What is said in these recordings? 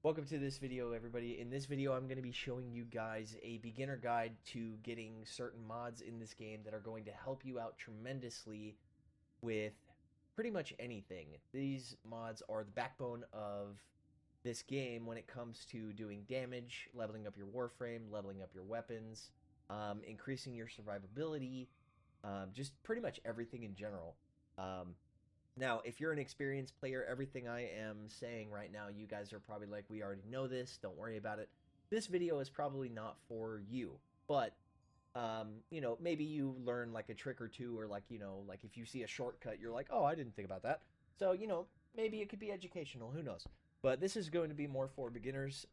Welcome to this video, everybody. In this video, I'm going to be showing you guys a beginner guide to getting certain mods in this game that are going to help you out tremendously with pretty much anything. These mods are the backbone of this game when it comes to doing damage, leveling up your Warframe, leveling up your weapons, increasing your survivability, just pretty much everything in general. Now, if you're an experienced player, everything I am saying right now, you guys are probably like, we already know this, don't worry about it. This video is probably not for you, but, maybe you learn like a trick or two, or like, like if you see a shortcut, you're like, oh, I didn't think about that. So, maybe it could be educational, who knows? But this is going to be more for beginners,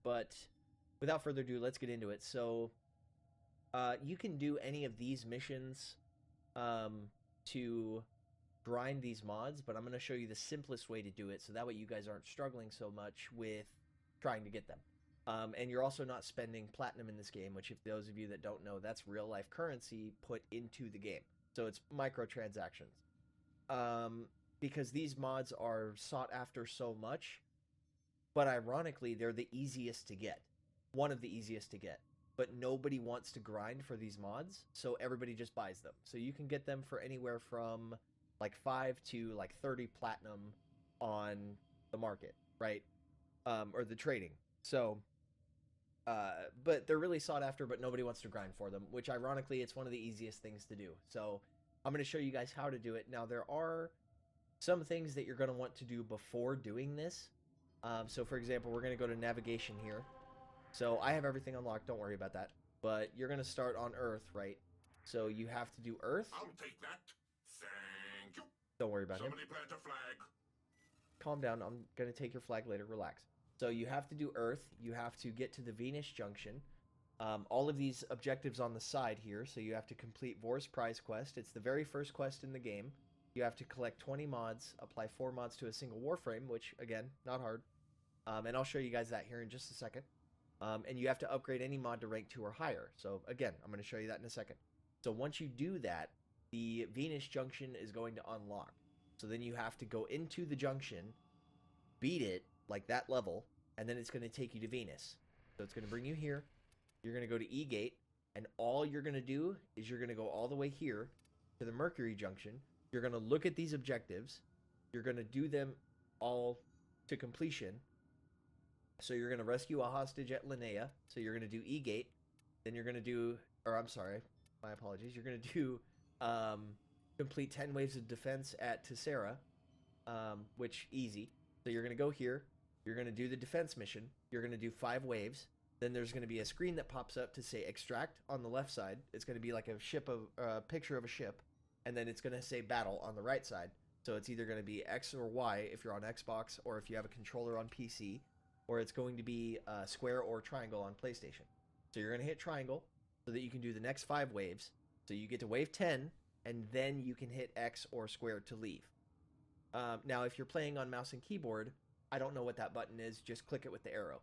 but without further ado, let's get into it. So, you can do any of these missions, to grind these mods, but I'm going to show you the simplest way to do it so that way you guys aren't struggling so much with trying to get them. And you're also not spending platinum in this game, which if those of you that don't know, that's real life currency put into the game. So it's microtransactions. Because these mods are sought after so much, but ironically, they're the easiest to get. One of the easiest to get. But nobody wants to grind for these mods, so everybody just buys them. So you can get them for anywhere from like 5 to like 30 platinum on the market, right? Or the trading. So, but they're really sought after, but nobody wants to grind for them, which ironically, it's one of the easiest things to do. So I'm going to show you guys how to do it. Now, there are some things that you're going to want to do before doing this. So for example, we're going to go to navigation here. So I have everything unlocked, don't worry about that. But you're going to start on Earth, right? So you have to do Earth. I'll take that. Thank you. Don't worry about it. Somebody plant a flag. Calm down. I'm going to take your flag later. Relax. So you have to do Earth. You have to get to the Venus Junction. All of these objectives on the side here. So you have to complete Vor's Prize Quest. It's the very first quest in the game. You have to collect 20 mods, apply 4 mods to a single Warframe, which, again, not hard. And I'll show you guys that here in just a second. And you have to upgrade any mod to rank 2 or higher. So, again, I'm going to show you that in a second. So once you do that, the Venus Junction is going to unlock. So then you have to go into the junction, beat it, like that level, and then it's going to take you to Venus. So it's going to bring you here. You're going to go to E-Gate, and all you're going to do is you're going to go all the way here to the Mercury Junction. You're going to look at these objectives. You're going to do them all to completion. So you're going to rescue a hostage at Linnea. So you're going to do E-Gate. Then you're going to do, or I'm sorry, my apologies. You're going to do complete 10 waves of defense at Tessera, which easy. So you're going to go here. You're going to do the defense mission. You're going to do 5 waves. Then there's going to be a screen that pops up to say extract on the left side. It's going to be like a picture of a ship. And then it's going to say battle on the right side. So it's either going to be X or Y if you're on Xbox, or if you have a controller on PC, or it's going to be square or triangle on PlayStation. So you're going to hit triangle so that you can do the next 5 waves. So you get to wave 10, and then you can hit X or square to leave. Now, if you're playing on mouse and keyboard, I don't know what that button is. Just click it with the arrow.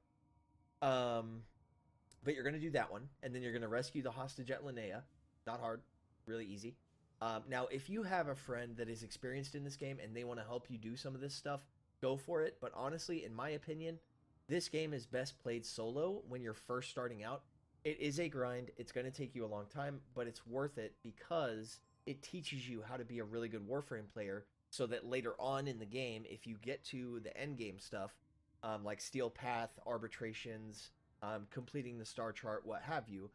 But you're going to do that one, and then you're going to rescue the hostage at Linnea. Not hard. Really easy. Now, if you have a friend that is experienced in this game and they want to help you do some of this stuff, go for it. But honestly, in my opinion, this game is best played solo when you're first starting out. It is a grind. It's going to take you a long time, but it's worth it because it teaches you how to be a really good Warframe player so that later on in the game, if you get to the end game stuff, like Steel Path, arbitrations, completing the star chart, what have you,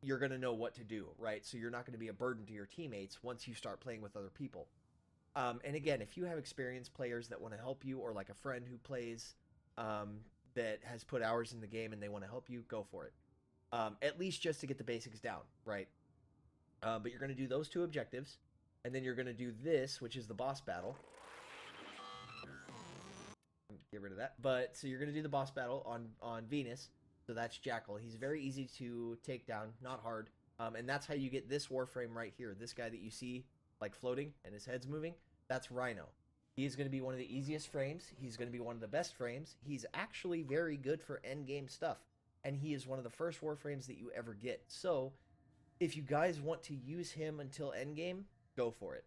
you're going to know what to do, right? So you're not going to be a burden to your teammates once you start playing with other people. And again, if you have experienced players that want to help you, or like a friend who plays that has put hours in the game and they want to help you, go for it. At least just to get the basics down, right? But you're going to do those 2 objectives, and then you're going to do this, which is the boss battle. Get rid of that. But so you're going to do the boss battle on Venus. So that's Jackal. He's very easy to take down, not hard. And that's how you get this Warframe right here. This guy that you see like floating and his head's moving, that's Rhino. He's going to be one of the easiest frames. He's going to be one of the best frames. He's actually very good for endgame stuff. And he is one of the first Warframes that you ever get. So if you guys want to use him until endgame, go for it.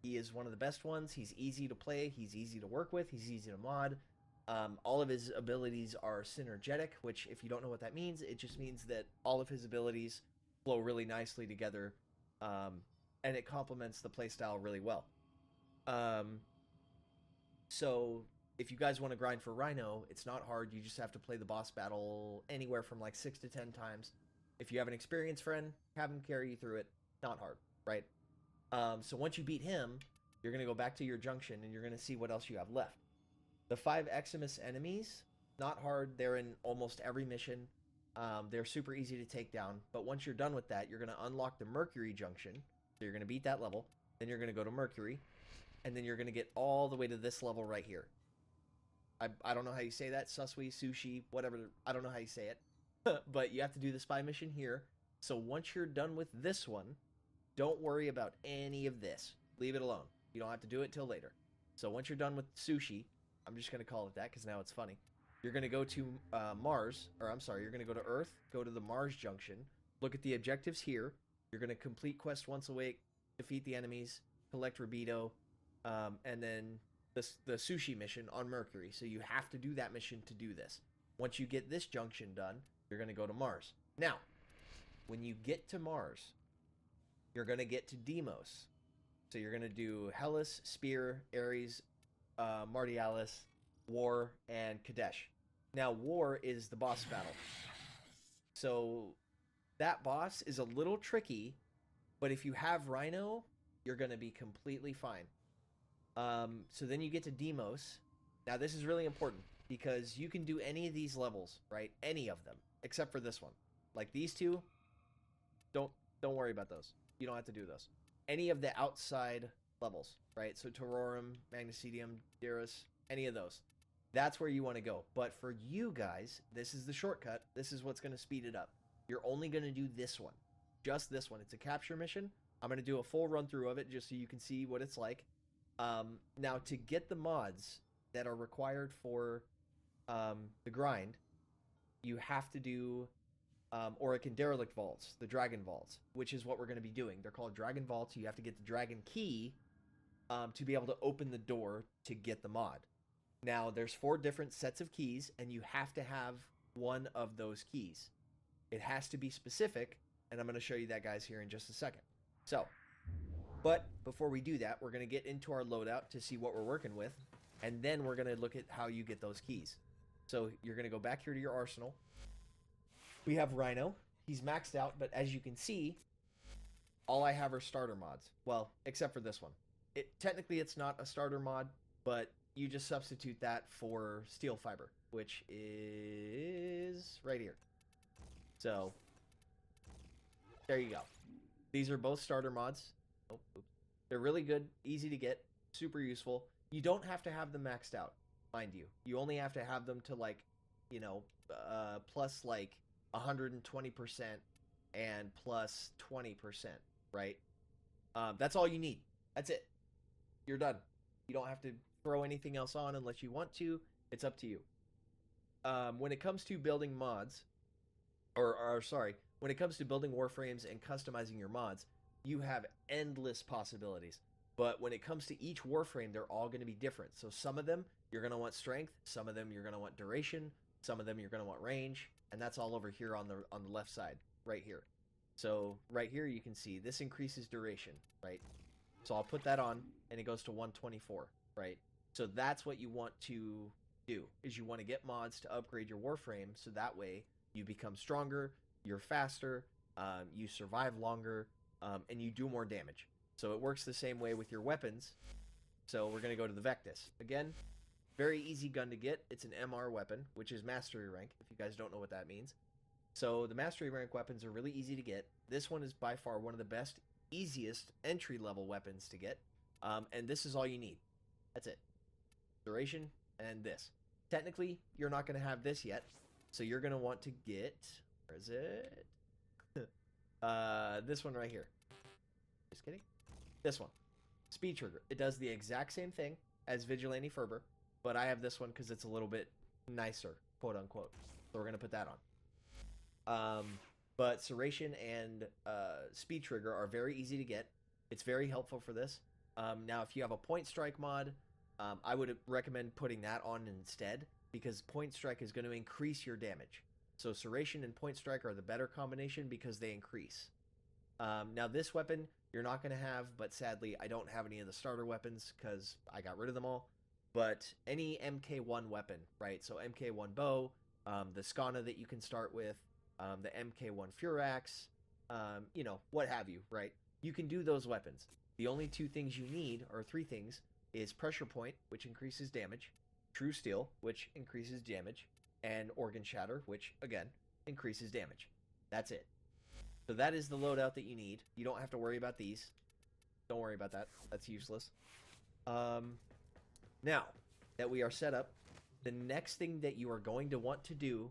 He is one of the best ones. He's easy to play. He's easy to work with. He's easy to mod. All of his abilities are synergetic, which, if you don't know what that means, it just means that all of his abilities flow really nicely together, and it complements the playstyle really well. Um, so if you guys want to grind for Rhino, it's not hard. You just have to play the boss battle anywhere from like 6 to 10 times. If you have an experienced friend, have him carry you through it. Not hard, right? So once you beat him, you're going to go back to your junction and you're going to see what else you have left. The 5 Eximus enemies, not hard. They're in almost every mission. They're super easy to take down. But once you're done with that, you're going to unlock the Mercury junction. So you're going to beat that level. Then you're going to go to Mercury. And then you're going to get all the way to this level right here. I don't know how you say that. Susui, sushi, whatever. I don't know how you say it. But you have to do the spy mission here. So once you're done with this one, don't worry about any of this. Leave it alone. You don't have to do it till later. So once you're done with sushi, I'm just going to call it that because now it's funny. You're going to go to Mars, or I'm sorry, you're going to go to Earth, go to the Mars junction, look at the objectives here. You're going to complete quest once a week, defeat the enemies, collect Rabido, and then the sushi mission on Mercury. So you have to do that mission to do this. Once you get this junction done, you're going to go to Mars. Now, when you get to Mars, you're going to get to Deimos. So you're going to do Hellas, Spear, Ares, Martialis, War, and Kadesh. Now, War is the boss battle. So that boss is a little tricky, but if you have Rhino, you're going to be completely fine. So then you get to Deimos. Now, this is really important because you can do any of these levels, right? Any of them, except for this one. Like these two, don't worry about those. You don't have to do those. Any of the outside levels, right? So Taurorum, Magnesidium, Dearus, any of those. That's where you want to go. But for you guys, this is the shortcut. This is what's going to speed it up. You're only going to do this one. Just this one. It's a capture mission. I'm going to do a full run through of it just so you can see what it's like. Now, to get the mods that are required for the grind, you have to do Aurican Derelict Vaults, the Dragon Vaults, which is what we're going to be doing. They're called Dragon Vaults. You have to get the Dragon Key to be able to open the door to get the mod. Now, there's 4 different sets of keys, and you have to have one of those keys. It has to be specific, and I'm going to show you that, guys, here in just a second. So, but before we do that, we're going to get into our loadout to see what we're working with, and then we're going to look at how you get those keys. So, you're going to go back here to your arsenal. We have Rhino. He's maxed out, but as you can see, all I have are starter mods. Well, except for this one. Technically, it's not a starter mod, but you just substitute that for Steel Fiber, which is right here. So, there you go. These are both starter mods. Oh, oops. They're really good, easy to get, super useful. You don't have to have them maxed out, mind you. You only have to have them to, like, you know, plus, like, 120% and plus 20%, right? That's all you need. That's it. You're done. You don't have to throw anything else on unless you want to. It's up to you. When it comes to building mods, when it comes to building Warframes and customizing your mods, you have endless possibilities. But when it comes to each Warframe, they're all going to be different. So some of them, you're going to want strength. Some of them, you're going to want duration. Some of them, you're going to want range. And that's all over here on the left side, right here. So right here, you can see this increases duration, right? So I'll put that on, and it goes to 124, right? So that's what you want to do, is you want to get mods to upgrade your Warframe, so that way you become stronger, you're faster, you survive longer, and you do more damage. So it works the same way with your weapons. So we're going to go to the Vectis. Again, very easy gun to get. It's an MR weapon, which is Mastery rank, if you guys don't know what that means. So the Mastery rank weapons are really easy to get. This one is by far one of the best, easiest entry-level weapons to get. And this is all you need. That's it. Duration and this. Technically, you're not going to have this yet. So you're going to want to get... Where is it? This one right here. Just kidding. This one. Speed Trigger. It does the exact same thing as Vigilante Fervor, but I have this one because it's a little bit nicer, quote unquote. So we're going to put that on. But Serration and Speed Trigger are very easy to get. It's very helpful for this. Now, if you have a Point Strike mod, I would recommend putting that on instead. because Point Strike is going to increase your damage. So Serration and Point Strike are the better combination because they increase. Now this weapon you're not going to have, but sadly I don't have any of the starter weapons because I got rid of them all. But any MK1 weapon, right? So MK1 bow, the Skana that you can start with, the MK1 Furax, you know, what have you, right? You can do those weapons. The only two things you need, or three things, is Pressure Point, which increases damage, True Steel, which increases damage, and Organ Shatter, which, again, increases damage. That's it. So that is the loadout that you need. You don't have to worry about these. Don't worry about that. That's useless. Now that we are set up, the next thing that you are going to want to do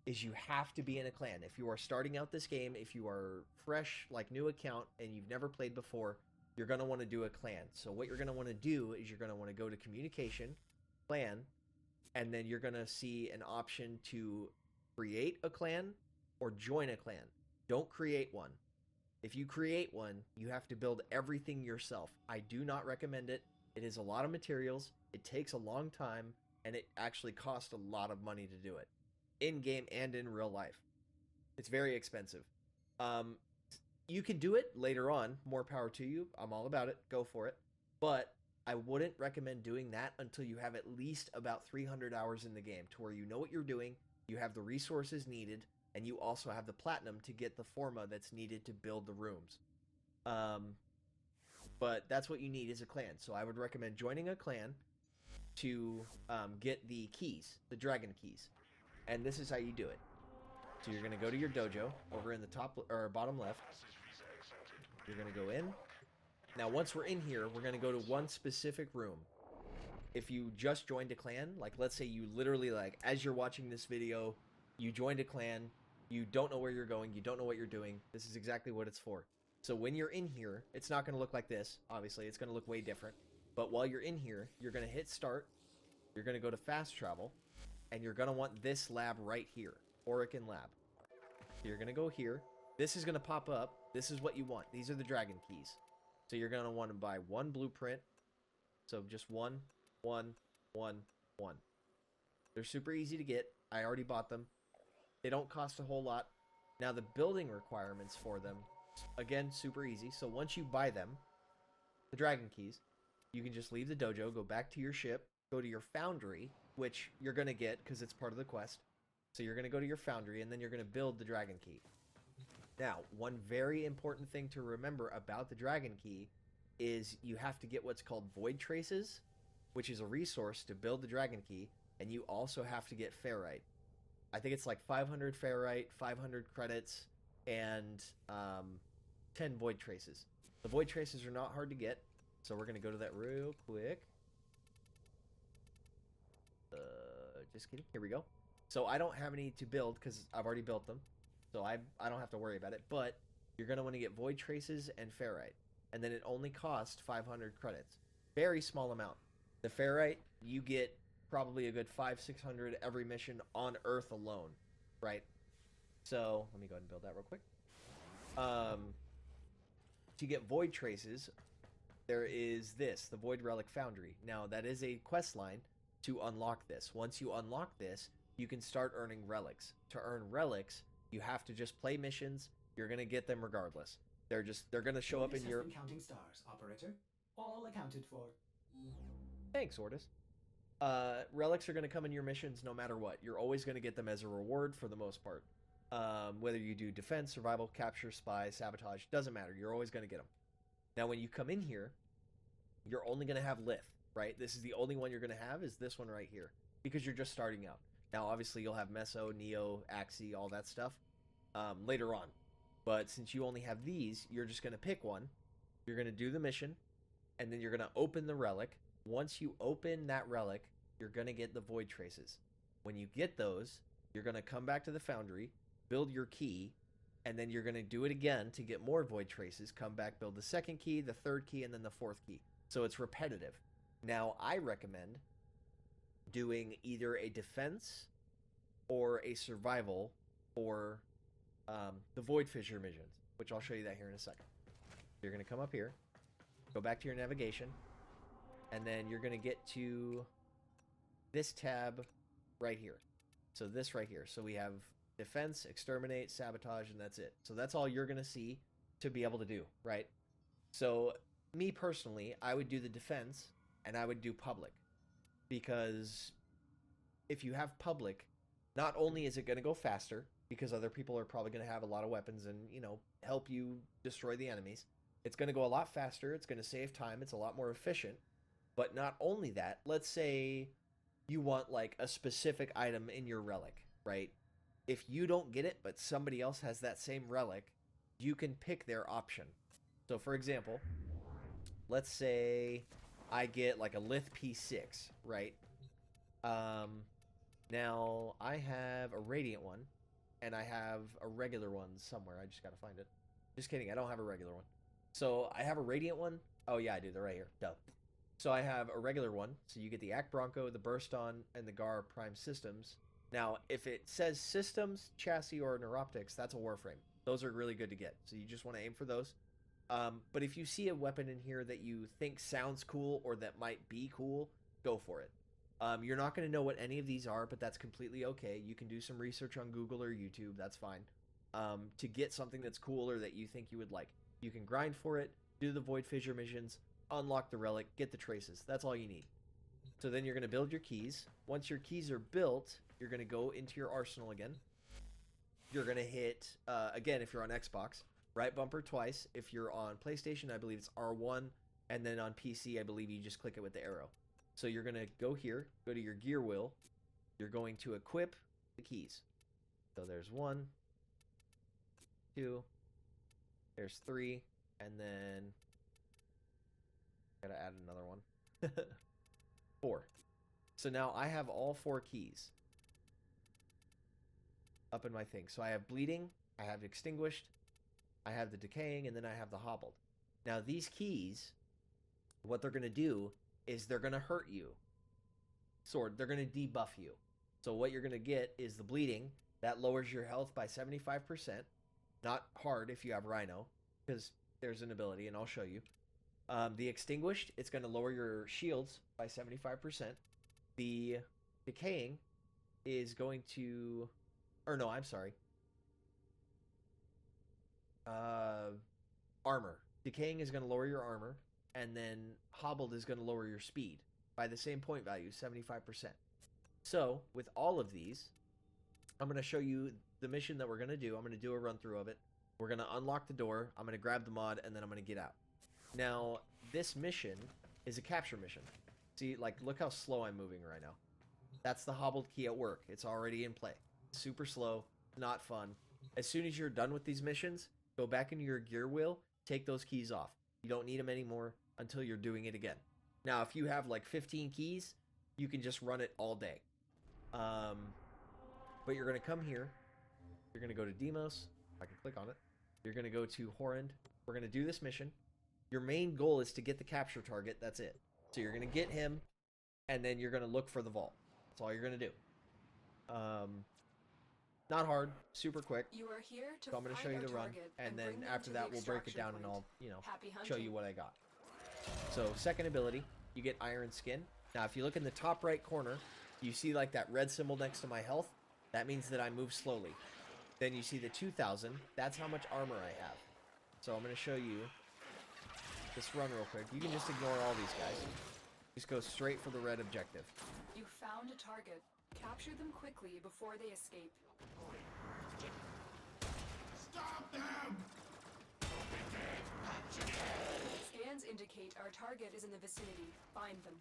is you have to be in a clan. If you are starting out this game, if you are fresh, like new account, and you've never played before, you're going to want to do a clan. So what you're going to want to do is you're going to want to go to communication, clan, and then you're going to see an option to create a clan or join a clan. Don't create one. If you create one, you have to build everything yourself. I do not recommend it. It is a lot of materials, it takes a long time, and it actually costs a lot of money to do it. In-game and in real life. It's very expensive. You can do it later on. More power to you. I'm all about it. Go for it. But I wouldn't recommend doing that until you have at least about 300 hours in the game to where you know what you're doing, you have the resources needed, and you also have the platinum to get the forma that's needed to build the rooms. But that's what you need is a clan. So I would recommend joining a clan to get the keys, the dragon keys. And this is how you do it. So you're going to go to your dojo over in the top or bottom left. You're going to go in. Now, once we're in here, we're going to go to one specific room. If you just joined a clan, like let's say you literally, like as you're watching this video, you joined a clan, you don't know where you're going, you don't know what you're doing, this is exactly what it's for. So when you're in here, it's not going to look like this, obviously, it's going to look way different. But while you're in here, you're going to hit start, you're going to go to fast travel, and you're going to want this lab right here, Orican Lab. So you're going to go here, this is going to pop up, this is what you want, these are the dragon keys. So you're going to want to buy one blueprint, so just one. They're super easy to get. I already bought them. They don't cost a whole lot. Now the building requirements for them, again, super easy. So once you buy them, the dragon keys, you can just leave the dojo, go back to your ship, go to your foundry, which you're going to get because it's part of the quest. So you're going to go to your foundry, and then you're going to build the dragon key. Now, one very important thing to remember about the dragon key is you have to get what's called void traces, which is a resource to build the dragon key, and you also have to get ferrite. I think it's like 500 ferrite, 500 credits, and 10 void traces. The void traces are not hard to get, so we're going to go to that real quick. Just kidding. Here we go. So I don't have any to build because I've already built them, so I don't have to worry about it, but you're going to want to get void traces and ferrite, and then it only costs 500 credits. Very small amount. The ferrite, you get probably a good 500-600 every mission on Earth alone, right? So let me go ahead and build that real quick. To get void traces, there is this, the Void Relic Foundry. Now that is a quest line to unlock this. Once you unlock this, you can start earning relics. To earn relics, you have to just play missions. You're gonna get them regardless. They're gonna show up in your. Counting stars, operator. All accounted for. Thanks, Ordis. Relics are going to come in your missions no matter what. You're always going to get them as a reward for the most part. Whether you do defense, survival, capture, spy, sabotage, doesn't matter. You're always going to get them. Now, when you come in here, you're only going to have Lith, right? This is the only one you're going to have is this one right here because you're just starting out. Now, obviously, you'll have Meso, Neo, Axie, all that stuff later on. But since you only have these, you're just going to pick one. You're going to do the mission, and then you're going to open the relic. Once you open that relic, you're going to get the void traces. When you get those, you're going to come back to the foundry, build your key, and then you're going to do it again to get more void traces, come back, build the second key, the third key, and then the fourth key. So it's repetitive. Now, I recommend doing either a defense or a survival for the Void Fissure missions, which I'll show you that here in a second. You're going to come up here, go back to your navigation, and then you're going to get to this tab right here. So this right here. So we have defense, exterminate, sabotage, and that's it. So that's all you're going to see to be able to do, right? So me personally, I would do the defense and I would do public, because if you have public, not only is it going to go faster because other people are probably going to have a lot of weapons and, you know, help you destroy the enemies. It's going to go a lot faster. It's going to save time. It's a lot more efficient. But not only that, let's say you want like a specific item in your relic, right? If you don't get it, but somebody else has that same relic, you can pick their option. So for example, let's say I get like a Lith P6, right? Now I have a Radiant one, and I have a regular one somewhere. I just gotta find it. Just kidding, I don't have a regular one. So I have a Radiant one. Oh yeah, I do. They're right here. Duh. So I have a regular one. So you get the Act Bronco, the Burst On, and the Gar Prime systems. Now, if it says systems, chassis, or neuroptics, that's a Warframe. Those are really good to get. So you just want to aim for those. But if you see a weapon in here that you think sounds cool or that might be cool, go for it. You're not going to know what any of these are, but that's completely okay. You can do some research on Google or YouTube. That's fine. To get something that's cool or that you think you would like. You can grind for it, do the Void Fissure missions, unlock the relic, get the traces. That's all you need. So then you're going to build your keys. Once your keys are built, you're going to go into your arsenal again. You're going to hit, again, if you're on Xbox, right bumper twice. If you're on PlayStation, I believe it's R1. And then on PC, I believe you just click it with the arrow. So you're going to go here, go to your gear wheel. You're going to equip the keys. So there's 1, 2, there's 3, and then gotta add another one. 4. So now I have all 4 keys up in my thing. So I have bleeding, I have extinguished, I have the decaying, and then I have the hobbled. Now these keys, what they're gonna do is they're gonna hurt you. They're gonna debuff you. So what you're gonna get is the bleeding. That lowers your health by 75%. Not hard if you have Rhino, because there's an ability, and I'll show you. The extinguished, it's going to lower your shields by 75%. The decaying is going to, or no, I'm sorry. Armor. Decaying is going to lower your armor, and then hobbled is going to lower your speed by the same point value, 75%. So with all of these, I'm going to show you the mission that we're going to do. I'm going to do a run through of it. We're going to unlock the door. I'm going to grab the mod, and then I'm going to get out. Now, this mission is a capture mission. See, like, look how slow I'm moving right now. That's the hobbled key at work. It's already in play. Super slow, not fun. As soon as you're done with these missions, go back into your gear wheel, take those keys off. You don't need them anymore until you're doing it again. Now, if you have like 15 keys, you can just run it all day. But you're going to come here. You're going to go to Demos. I can click on it. You're going to go to Horrend. We're going to do this mission. Your main goal is to get the capture target. That's it. So you're going to get him, and then you're going to look for the vault. That's all you're going to do. Not hard. Super quick. You are here to so I'm going to show you the run, and then after that we'll break it down and I'll, show you what I got. So second ability, you get Iron Skin. Now if you look in the top right corner, you see like that red symbol next to my health. That means that I move slowly. Then you see the 2000. That's how much armor I have. So I'm going to show you this run real quick. You can just ignore all these guys. Just go straight for the red objective. You found a target. Capture them quickly before they escape. Stop them! Scans indicate our target is in the vicinity. Find them.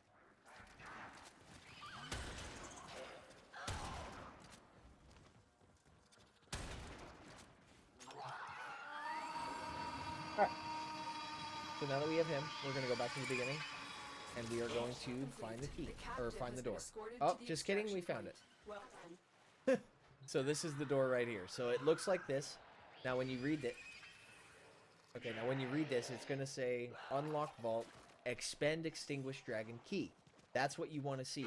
Alright. So now that we have him, we're going to go back to the beginning. And we are going to find the key. Or find the door. Oh, just kidding, we found it. Well then. So this is the door right here. So it looks like this. Now when you read it... Okay, now when you read this, it's going to say, Unlock Vault, Expend Extinguished Dragon Key. That's what you want to see.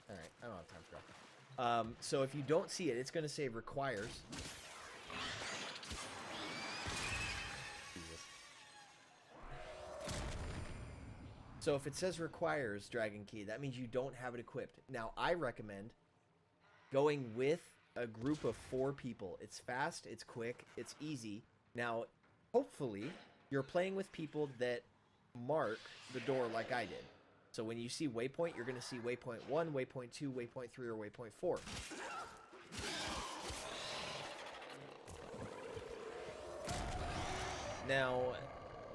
Alright, I don't have time for that. So if you don't see it, it's going to say requires. Jesus. So if it says requires Dragon Key, that means you don't have it equipped. Now, I recommend going with a group of 4 people. It's fast, it's quick, it's easy. Now, hopefully, you're playing with people that mark the door like I did. So when you see waypoint, you're going to see waypoint 1, waypoint 2, waypoint 3, or waypoint 4. Now,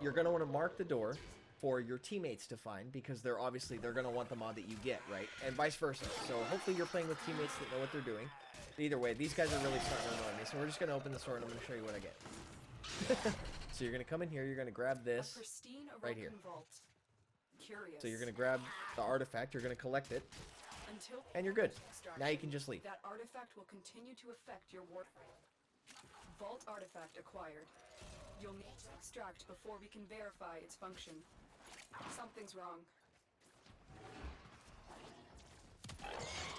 you're going to want to mark the door for your teammates to find, because they're going to want the mod that you get, right? And vice versa. So hopefully you're playing with teammates that know what they're doing. Either way, these guys are really starting to annoy me, so we're just going to open the store and I'm going to show you what I get. So you're going to come in here, you're going to grab this right here. So you're going to grab the artifact, you're going to collect it, and you're good. Now you can just leave. That artifact will continue to affect your Warframe. Vault artifact acquired. You'll need to extract before we can verify its function. Something's wrong.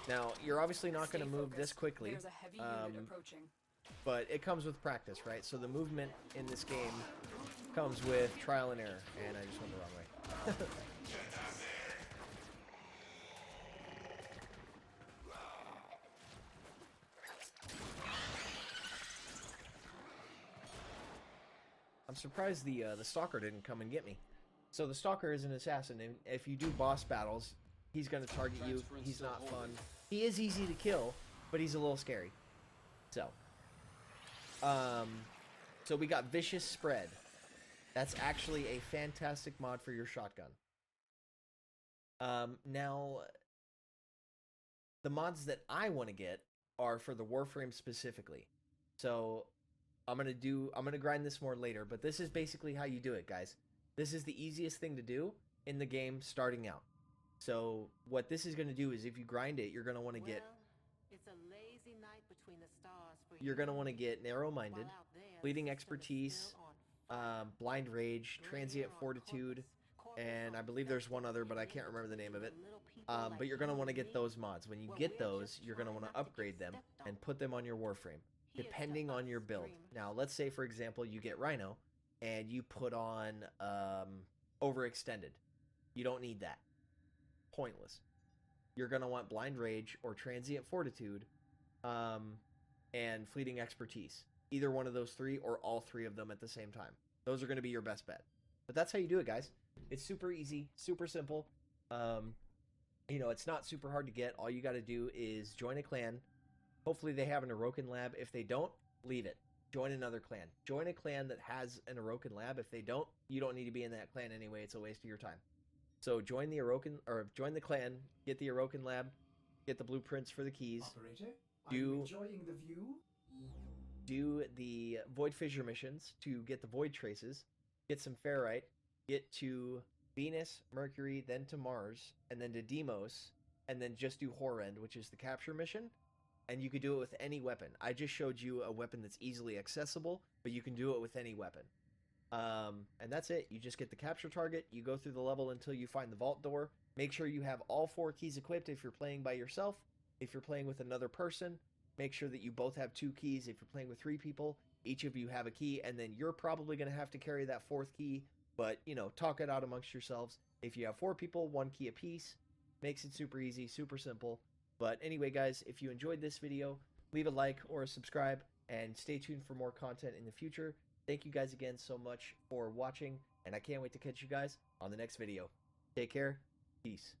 Now, you're obviously not going to move this quickly, There's a heavy unit approaching. but it comes with practice, right? So the movement in this game comes with trial and error, and I just went the wrong way. I'm surprised the Stalker didn't come and get me. So the Stalker is an assassin, and if you do boss battles, he's going to target you. He's not fun. He is easy to kill, but he's a little scary. So we got Vicious Spread. That's actually a fantastic mod for your shotgun. Now, the mods that I want to get are for the Warframe specifically. So I'm gonna grind this more later, but this is basically how you do it, guys. This is the easiest thing to do in the game starting out. So what this is gonna do is, if you grind it, you're gonna want to get Narrow-Minded, Fleeting Expertise, Blind Rage, Transient Fortitude, and I believe there's one other, but I can't remember the name of it. But you're gonna want to get those mods. When you get those, you're gonna want to upgrade them and put them on your Warframe, depending on your build. Now, let's say, for example, you get Rhino, and you put on Overextended. You don't need that. Pointless. You're going to want Blind Rage or Transient Fortitude and Fleeting Expertise. Either one of those 3 or all 3 of them at the same time. Those are going to be your best bet. But that's how you do it, guys. It's super easy, super simple. You know, it's not super hard to get. All you got to do is join a clan. Hopefully they have an Orokin lab. If they don't, leave it. Join another clan. Join a clan that has an Orokin lab. If they don't, you don't need to be in that clan anyway. It's a waste of your time. So join the Orokin, or join the clan, get the Orokin lab, get the blueprints for the keys. Operator, are you enjoying the view? Do the Void Fissure missions to get the Void Traces, get some Ferrite, get to Venus, Mercury, then to Mars, and then to Deimos, and then just do Horrend, which is the capture mission. And you could do it with any weapon. I just showed you a weapon that's easily accessible, but you can do it with any weapon. And that's it. You just get the capture target, you go through the level until you find the vault door. Make sure you have all 4 keys equipped if you're playing by yourself. If you're playing with another person, make sure that you both have 2 keys. If you're playing with 3 people, each of you have a key, and then you're probably going to have to carry that 4th key, but, you know, talk it out amongst yourselves. If you have 4 people, 1 key apiece. Makes it super easy, super simple. But anyway, guys, if you enjoyed this video, leave a like or a subscribe, and stay tuned for more content in the future. Thank you guys again so much for watching, and I can't wait to catch you guys on the next video. Take care. Peace.